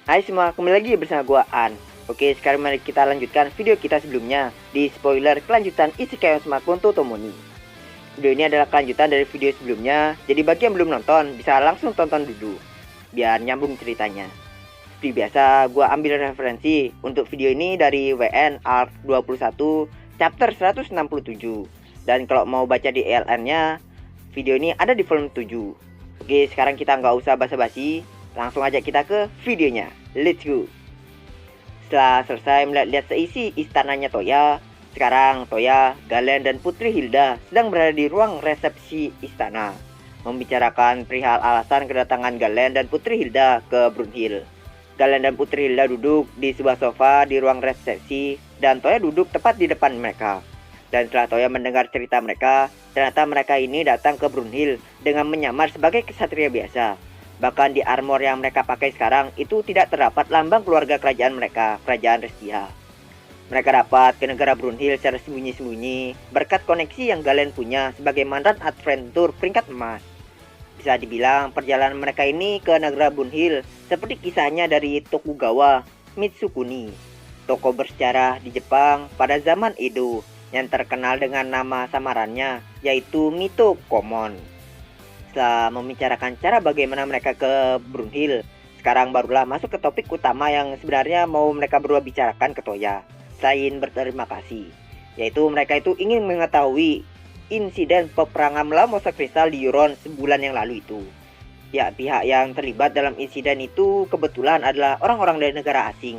Hai semua, kembali lagi bersama gua An. Oke, sekarang mari kita lanjutkan video kita sebelumnya di spoiler kelanjutan Isekai Ozmaku Totomoni. Video ini adalah kelanjutan dari video sebelumnya, jadi bagi yang belum nonton bisa langsung tonton dulu biar nyambung ceritanya. Seperti biasa, gua ambil referensi untuk video ini dari WN Arc 21 chapter 167. Dan kalau mau baca di ELN-nya, video ini ada di volume 7. Oke, sekarang kita nggak usah basa-basi, langsung aja kita ke videonya. Let's go. Setelah selesai melihat seisi istananya Toya, sekarang Toya, Galen, dan Putri Hilda sedang berada di ruang resepsi istana, membicarakan perihal alasan kedatangan Galen dan Putri Hilda ke Brunhild. Galen dan Putri Hilda duduk di sebuah sofa di ruang resepsi, dan Toya duduk tepat di depan mereka. Dan setelah Toya mendengar cerita mereka, ternyata mereka ini datang ke Brunhild dengan menyamar sebagai kesatria biasa. Bahkan di armor yang mereka pakai sekarang itu tidak terdapat lambang keluarga kerajaan mereka, kerajaan Restia. Mereka dapat ke negara Brunhild secara sembunyi-sembunyi berkat koneksi yang Galen punya sebagai mantan adventur peringkat emas. Bisa dibilang perjalanan mereka ini ke negara Brunhild seperti kisahnya dari Tokugawa Mitsukuni, tokoh bersejarah di Jepang pada zaman Edo yang terkenal dengan nama samarannya yaitu Mito Komon. Setelah membicarakan cara bagaimana mereka ke Brunhild, sekarang barulah masuk ke topik utama yang sebenarnya mau mereka berdua bicarakan ke Toya, selain berterima kasih, yaitu mereka itu ingin mengetahui insiden peperangan melawan monster kristal di Euron sebulan yang lalu itu. Ya, pihak yang terlibat dalam insiden itu kebetulan adalah orang-orang dari negara asing.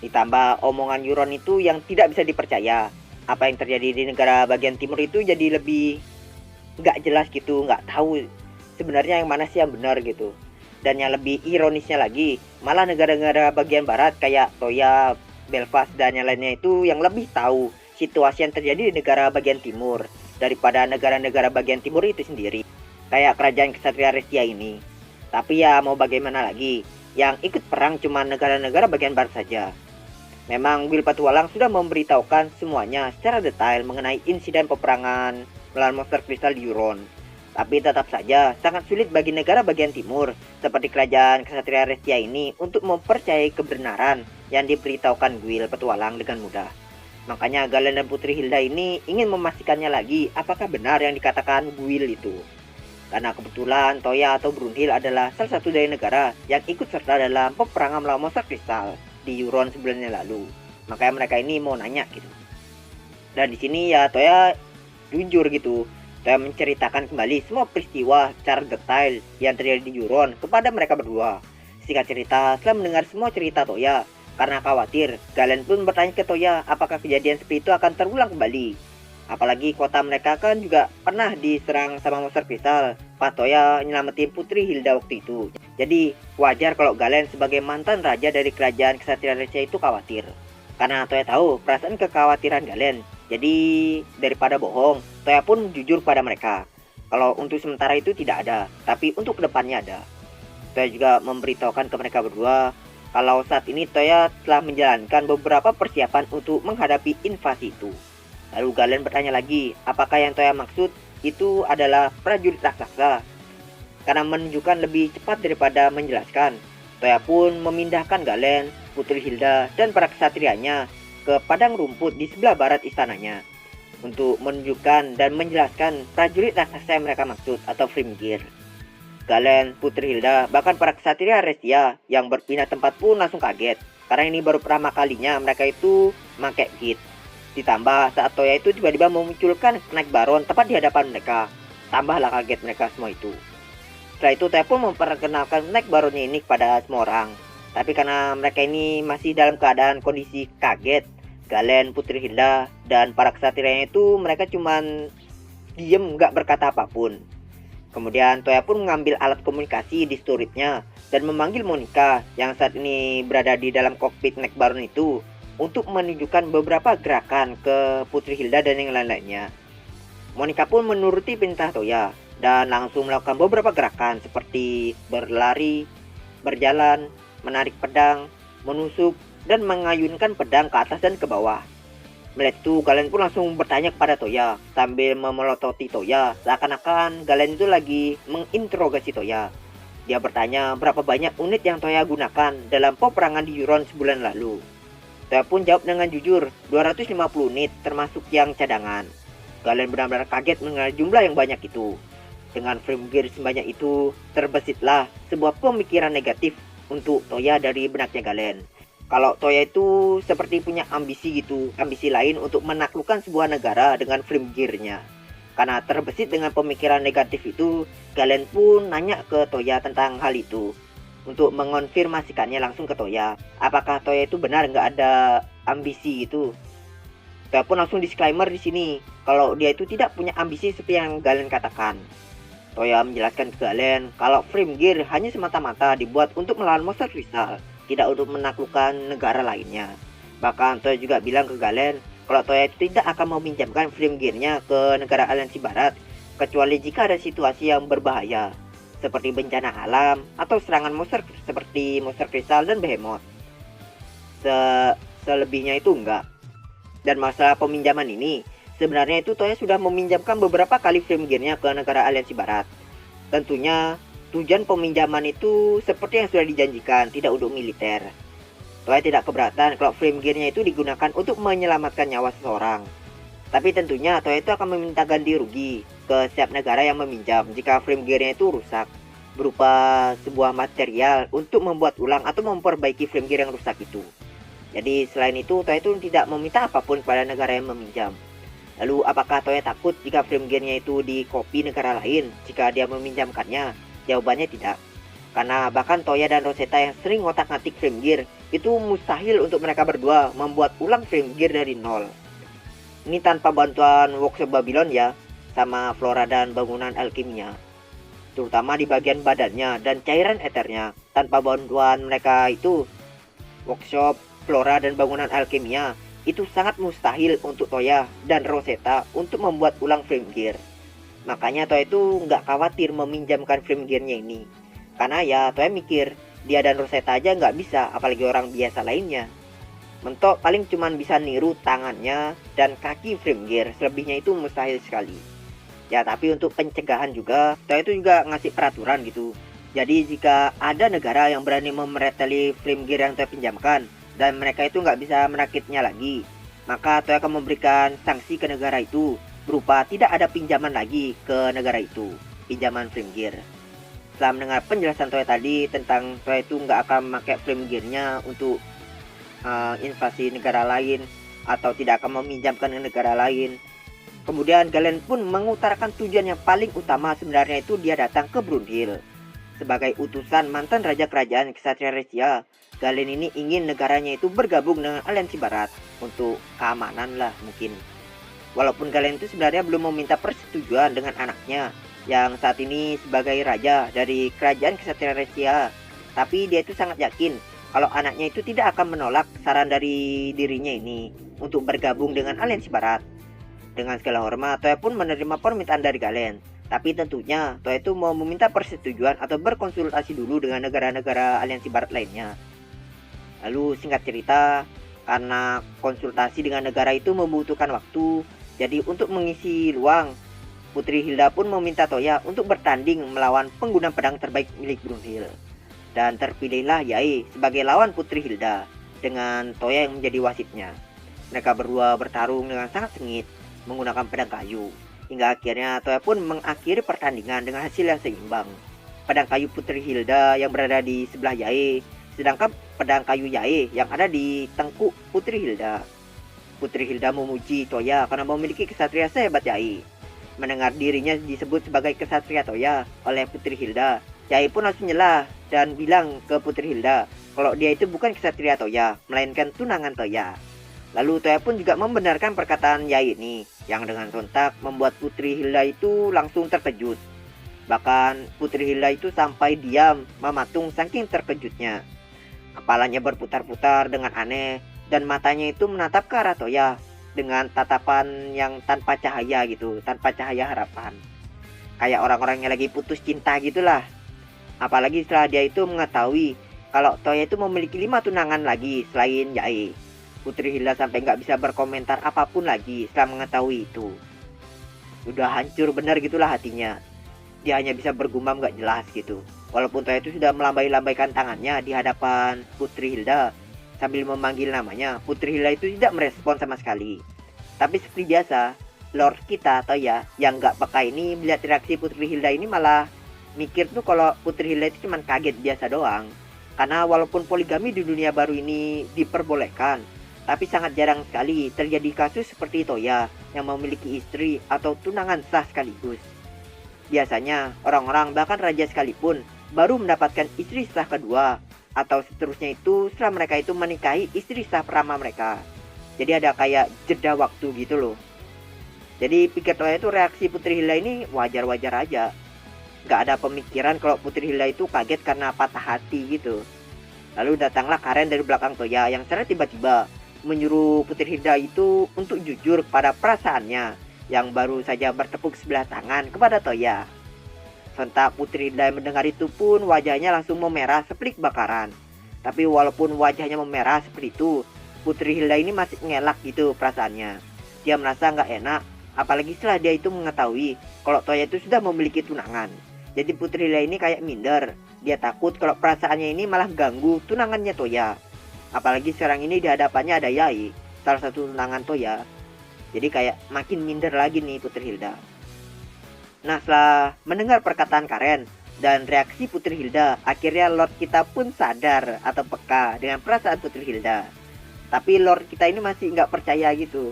Ditambah omongan Euron itu yang tidak bisa dipercaya. Apa yang terjadi di negara bagian timur itu jadi lebih nggak jelas gitu, nggak tahu sebenarnya yang mana sih yang benar gitu. Dan yang lebih ironisnya lagi, malah negara-negara bagian barat kayak Toya, Belfast, dan yang lainnya itu yang lebih tahu situasi yang terjadi di negara bagian timur daripada negara-negara bagian timur itu sendiri, kayak kerajaan Ksatria Restia ini. Tapi ya mau bagaimana lagi, yang ikut perang cuma negara-negara bagian barat saja. Memang Will Petualang sudah memberitahukan semuanya secara detail mengenai insiden peperangan melawan monster kristal di Euron. Tapi tetap saja sangat sulit bagi negara bagian timur seperti kerajaan Ksatria Restia ini untuk mempercayai kebenaran yang diberitahukan Will Petualang dengan mudah. Makanya Galen dan Putri Hilda ini ingin memastikannya lagi apakah benar yang dikatakan Will itu. Karena kebetulan Toya atau Brunhild adalah salah satu dari negara yang ikut serta dalam peperangan melawan monster kristal di Euron sebulan yang lalu. Makanya mereka ini mau nanya gitu. Dan di sini ya Toya jujur gitu. Toya menceritakan kembali semua peristiwa secara detail yang terjadi di Euron kepada mereka berdua. Singkat cerita, setelah mendengar semua cerita Toya, karena khawatir, Galen pun bertanya ke Toya apakah kejadian seperti itu akan terulang kembali. Apalagi kota mereka kan juga pernah diserang sama monster kristal pas Toya nyelamatin Putri Hilda waktu itu. Jadi wajar kalau Galen sebagai mantan raja dari kerajaan Ksatria Restia itu khawatir. Karena Toya tahu perasaan kekhawatiran Galen. Jadi daripada bohong, Toya pun jujur pada mereka. Kalau untuk sementara itu tidak ada, tapi untuk kedepannya ada. Toya juga memberitahukan ke mereka berdua kalau saat ini Toya telah menjalankan beberapa persiapan untuk menghadapi invasi itu. Lalu Galen bertanya lagi, apakah yang Toya maksud itu adalah prajurit raksasa? Karena menunjukkan lebih cepat daripada menjelaskan, Toya pun memindahkan Galen, Putri Hilda, dan para kesatrianya ke padang rumput di sebelah barat istananya untuk menunjukkan dan menjelaskan prajurit raksasa yang mereka maksud atau Frimgir. Galen, Putri Hilda, bahkan para kesatria Restia yang berpindah tempat pun langsung kaget karena ini baru pertama kalinya mereka itu pakai kit. Ditambah saat Toya itu tiba-tiba memunculkan Snake Baron tepat di hadapan mereka. Tambahlah kaget mereka semua itu. Setelah itu Toya pun memperkenalkan Snake Baronnya ini kepada semua orang. Tapi karena mereka ini masih dalam keadaan kondisi kaget, Galen, Putri Hilda, dan para kesatrianya itu mereka cuman diem gak berkata apapun. Kemudian Toya pun mengambil alat komunikasi di storage-nya dan memanggil Monica yang saat ini berada di dalam kokpit Snake Baron itu untuk menunjukkan beberapa gerakan ke Putri Hilda dan yang lain-lainnya. Monica pun menuruti perintah Toya dan langsung melakukan beberapa gerakan seperti berlari, berjalan, menarik pedang, menusuk, dan mengayunkan pedang ke atas dan ke bawah. Melihat itu, Galen pun langsung bertanya kepada Toya sambil memelototi Toya, seakan-akan Galen itu lagi menginterogasi Toya. Dia bertanya berapa banyak unit yang Toya gunakan dalam peperangan di Euron sebulan lalu. Toya pun jawab dengan jujur, 250 unit termasuk yang cadangan. Galen benar-benar kaget mengenai jumlah yang banyak itu. Dengan frame gear sebanyak itu, terbesitlah sebuah pemikiran negatif untuk Toya dari benaknya Galen. Kalau Toya itu seperti punya ambisi gitu, ambisi lain untuk menaklukkan sebuah negara dengan frame gear-nya. Karena terbesit dengan pemikiran negatif itu, Galen pun nanya ke Toya tentang hal itu. Untuk mengonfirmasikannya langsung ke Toya, apakah Toya itu benar nggak ada ambisi itu. Toya pun langsung disclaimer di sini, kalau dia itu tidak punya ambisi seperti yang Galen katakan. Toya menjelaskan ke Galen kalau frame gear hanya semata-mata dibuat untuk melawan monster kristal, tidak untuk menaklukkan negara lainnya. Bahkan Toya juga bilang ke Galen kalau Toya itu tidak akan meminjamkan frame gear-nya ke negara aliansi barat, kecuali jika ada situasi yang berbahaya, seperti bencana alam atau serangan monster seperti monster kristal dan behemoth. Selebihnya itu enggak. Dan masalah peminjaman ini, sebenarnya itu Toya sudah meminjamkan beberapa kali frame gear-nya ke negara aliansi barat. Tentunya tujuan peminjaman itu seperti yang sudah dijanjikan, tidak untuk militer. Toya tidak keberatan kalau frame gear-nya itu digunakan untuk menyelamatkan nyawa seseorang. Tapi tentunya Toya itu akan meminta ganti rugi ke setiap negara yang meminjam jika frame gear-nya itu rusak, berupa sebuah material untuk membuat ulang atau memperbaiki frame gear yang rusak itu. Jadi selain itu, Toya itu tidak meminta apapun kepada negara yang meminjam. Lalu apakah Toya takut jika frame gear-nya itu dikopi negara lain jika dia meminjamkannya? Jawabannya tidak. Karena bahkan Toya dan Rosetta yang sering ngotak-ngatik frame gear, itu mustahil untuk mereka berdua membuat ulang frame gear dari nol. Ini tanpa bantuan workshop Babylon ya, sama flora dan bangunan alkimia. Terutama di bagian badannya dan cairan eternya. Tanpa bantuan mereka itu, workshop, flora dan bangunan alkimia, itu sangat mustahil untuk Toya dan Rosetta untuk membuat ulang frame gear. Makanya Toya itu nggak khawatir meminjamkan frame gear-nya ini. Karena ya Toya mikir, dia dan Rosetta aja nggak bisa, apalagi orang biasa lainnya. Mentok paling cuman bisa niru tangannya dan kaki frame gear, selebihnya itu mustahil sekali. Ya tapi untuk pencegahan juga, Toya itu juga ngasih peraturan gitu. Jadi jika ada negara yang berani memereteli frame gear yang Toya pinjamkan, dan mereka itu nggak bisa merakitnya lagi, maka Toya akan memberikan sanksi ke negara itu berupa tidak ada pinjaman lagi ke negara itu, pinjaman frame gear. Setelah mendengar penjelasan Toya tadi tentang Toya itu nggak akan memakai frame gear-nya untuk invasi negara lain atau tidak akan meminjamkan ke negara lain, kemudian Galen pun mengutarakan tujuan yang paling utama sebenarnya itu dia datang ke Brunhild. Sebagai utusan mantan raja kerajaan Ksatria Restia, Galen ini ingin negaranya itu bergabung dengan aliansi barat untuk keamanan lah mungkin. Walaupun Galen itu sebenarnya belum meminta persetujuan dengan anaknya yang saat ini sebagai raja dari kerajaan Ksatria Restia, tapi dia itu sangat yakin kalau anaknya itu tidak akan menolak saran dari dirinya ini untuk bergabung dengan aliansi barat. Dengan segala hormat, Toya pun menerima permintaan dari Galen. Tapi tentunya Toya itu mau meminta persetujuan atau berkonsultasi dulu dengan negara-negara aliansi barat lainnya. Lalu singkat cerita, karena konsultasi dengan negara itu membutuhkan waktu, jadi untuk mengisi ruang, Putri Hilda pun meminta Toya untuk bertanding melawan pengguna pedang terbaik milik Brunhild. Dan terpilihlah Yae sebagai lawan Putri Hilda, dengan Toya yang menjadi wasitnya. Mereka berdua bertarung dengan sangat sengit, menggunakan pedang kayu. Hingga akhirnya Toya pun mengakhiri pertandingan dengan hasil yang seimbang. Pedang kayu Putri Hilda yang berada di sebelah Yae, sedangkan pedang kayu Yae yang ada di tengkuk Putri Hilda. Putri Hilda memuji Toya karena memiliki kesatria sehebat Yae. Mendengar dirinya disebut sebagai kesatria Toya oleh Putri Hilda, Yae pun langsung nyela dan bilang ke Putri Hilda kalau dia itu bukan kesatria Toya, melainkan tunangan Toya. Lalu Toya pun juga membenarkan perkataan Yae ini, yang dengan sontak membuat Putri Hilda itu langsung terkejut. Bahkan Putri Hilda itu sampai diam mematung saking terkejutnya. Kepalanya berputar-putar dengan aneh dan matanya itu menatap ke arah Toya dengan tatapan yang tanpa cahaya gitu, tanpa cahaya harapan. Kayak orang-orang yang lagi putus cinta gitulah. Apalagi setelah dia itu mengetahui kalau Toya itu memiliki 5 tunangan lagi selain Yae. Putri Hilda sampai nggak bisa berkomentar apapun lagi setelah mengetahui itu. Udah hancur benar gitulah hatinya. Dia hanya bisa bergumam nggak jelas gitu. Walaupun Toya itu sudah melambai-lambaikan tangannya di hadapan Putri Hilda sambil memanggil namanya, Putri Hilda itu tidak merespon sama sekali. Tapi seperti biasa, Lord kita Toya yang nggak peka ini melihat reaksi Putri Hilda ini malah mikir tuh kalau Putri Hilda itu cuma kaget biasa doang. Karena walaupun poligami di dunia baru ini diperbolehkan, tapi sangat jarang sekali terjadi kasus seperti Toya yang memiliki istri atau tunangan sah sekaligus. Biasanya orang-orang bahkan raja sekalipun baru mendapatkan istri sah kedua atau seterusnya itu setelah mereka itu menikahi istri sah pertama mereka. Jadi ada kayak jeda waktu gitu loh. Jadi pikir Toya itu reaksi Putri Hilda ini wajar-wajar aja. Gak ada pemikiran kalau Putri Hilda itu kaget karena patah hati gitu. Lalu datanglah Karen dari belakang Toya yang secara tiba-tiba menyuruh Putri Hilda itu untuk jujur pada perasaannya yang baru saja bertepuk sebelah tangan kepada Toya. Sontak Putri Hilda mendengar itu pun wajahnya langsung memerah seperti kebakaran. Tapi walaupun wajahnya memerah seperti itu, Putri Hilda ini masih ngelak gitu perasaannya. Dia merasa nggak enak, apalagi setelah dia itu mengetahui kalau Toya itu sudah memiliki tunangan. Jadi Putri Hilda ini kayak minder. Dia takut kalau perasaannya ini malah ganggu tunangannya Toya. Apalagi sekarang ini di hadapannya ada Yai, salah satu tunangan Toya. Jadi kayak makin minder lagi nih Putri Hilda. Nah, setelah mendengar perkataan Karen dan reaksi Putri Hilda, akhirnya Lord kita pun sadar atau peka dengan perasaan Putri Hilda. Tapi Lord kita ini masih nggak percaya gitu.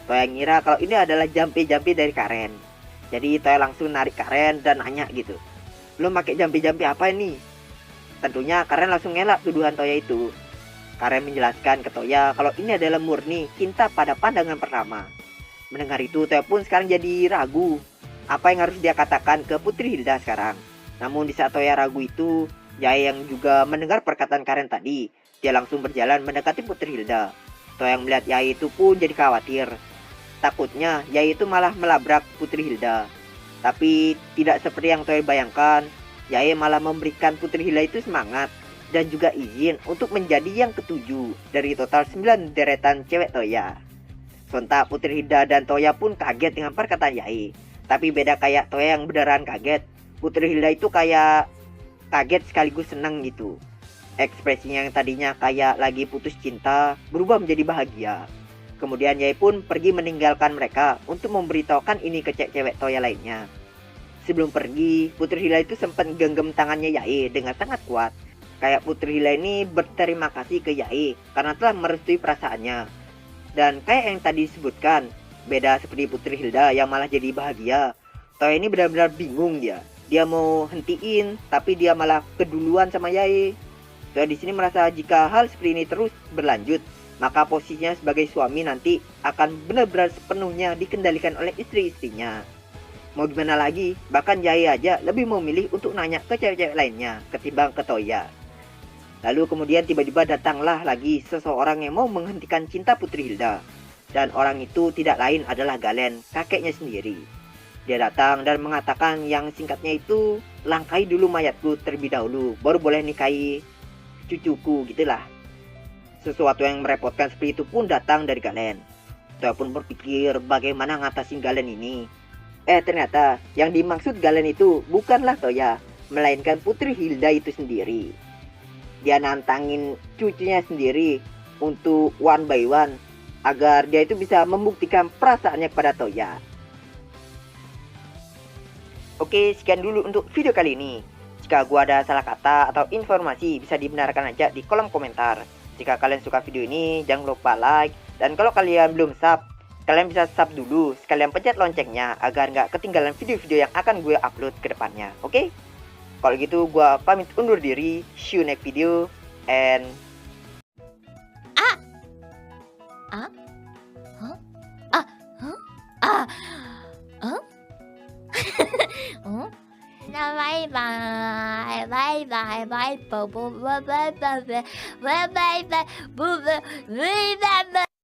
Toya ngira kalau ini adalah jampi-jampi dari Karen. Jadi Toya langsung narik Karen dan nanya gitu, "Lo pakai jampi-jampi apa ini?" Tentunya Karen langsung ngelak tuduhan Toya itu. Karen menjelaskan ke Toya kalau ini adalah murni cinta pada pandangan pertama. Mendengar itu Toya pun sekarang jadi ragu apa yang harus dia katakan ke Putri Hilda sekarang. Namun di saat Toya ragu itu, Yai yang juga mendengar perkataan Karen tadi, dia langsung berjalan mendekati Putri Hilda. Toya yang melihat Yai itu pun jadi khawatir. Takutnya Yai itu malah melabrak Putri Hilda. Tapi tidak seperti yang Toya bayangkan, Yai malah memberikan Putri Hilda itu semangat dan juga izin untuk menjadi yang ketujuh dari total 9 deretan cewek Toya. Sontak Putri Hilda dan Toya pun kaget dengan perkataan Yai. Tapi beda kayak Toya yang beneran kaget, Putri Hilda itu kayak kaget sekaligus senang gitu. Ekspresinya yang tadinya kayak lagi putus cinta berubah menjadi bahagia. Kemudian Yai pun pergi meninggalkan mereka untuk memberitahukan ini ke cewek Toya lainnya. Sebelum pergi, Putri Hilda itu sempat genggam tangannya Yai dengan sangat kuat. Kayak Putri Hilda ini berterima kasih ke Yai karena telah merestui perasaannya. Dan kayak yang tadi disebutkan, beda seperti Putri Hilda yang malah jadi bahagia, Toya ini benar-benar bingung dia. Dia mau hentiin, tapi dia malah keduluan sama Yai. Toya di sini merasa jika hal seperti ini terus berlanjut, maka posisinya sebagai suami nanti akan benar-benar sepenuhnya dikendalikan oleh istri-istrinya. Mau gimana lagi, bahkan Yai aja lebih memilih untuk nanya ke cewek-cewek lainnya ketimbang ke Toya. Lalu kemudian tiba-tiba datanglah lagi seseorang yang mau menghentikan cinta Putri Hilda. Dan orang itu tidak lain adalah Galen, kakeknya sendiri. Dia datang dan mengatakan yang singkatnya itu, "Langkai dulu mayatku terlebih dahulu, baru boleh nikahi cucuku," gitulah. Sesuatu yang merepotkan seperti itu pun datang dari Galen. Toya pun berpikir bagaimana ngatasin Galen ini. Ternyata yang dimaksud Galen itu bukanlah Toya, melainkan Putri Hilda itu sendiri. Dia nantangin cucunya sendiri untuk one by one agar dia itu bisa membuktikan perasaannya kepada Toya. Oke, sekian dulu untuk video kali ini. Jika gua ada salah kata atau informasi bisa dibenarkan aja di kolom komentar. Jika kalian suka video ini, jangan lupa like. Dan kalau kalian belum sub, kalian bisa sub dulu, sekalian pencet loncengnya agar nggak ketinggalan video-video yang akan gue upload ke depannya. Oke? Kalau gitu gua pamit undur diri. See you next video and Bye bye, bye bye, bye bye, bye bye, bye bye, bye bye, bye bye, bye bye, bye bye.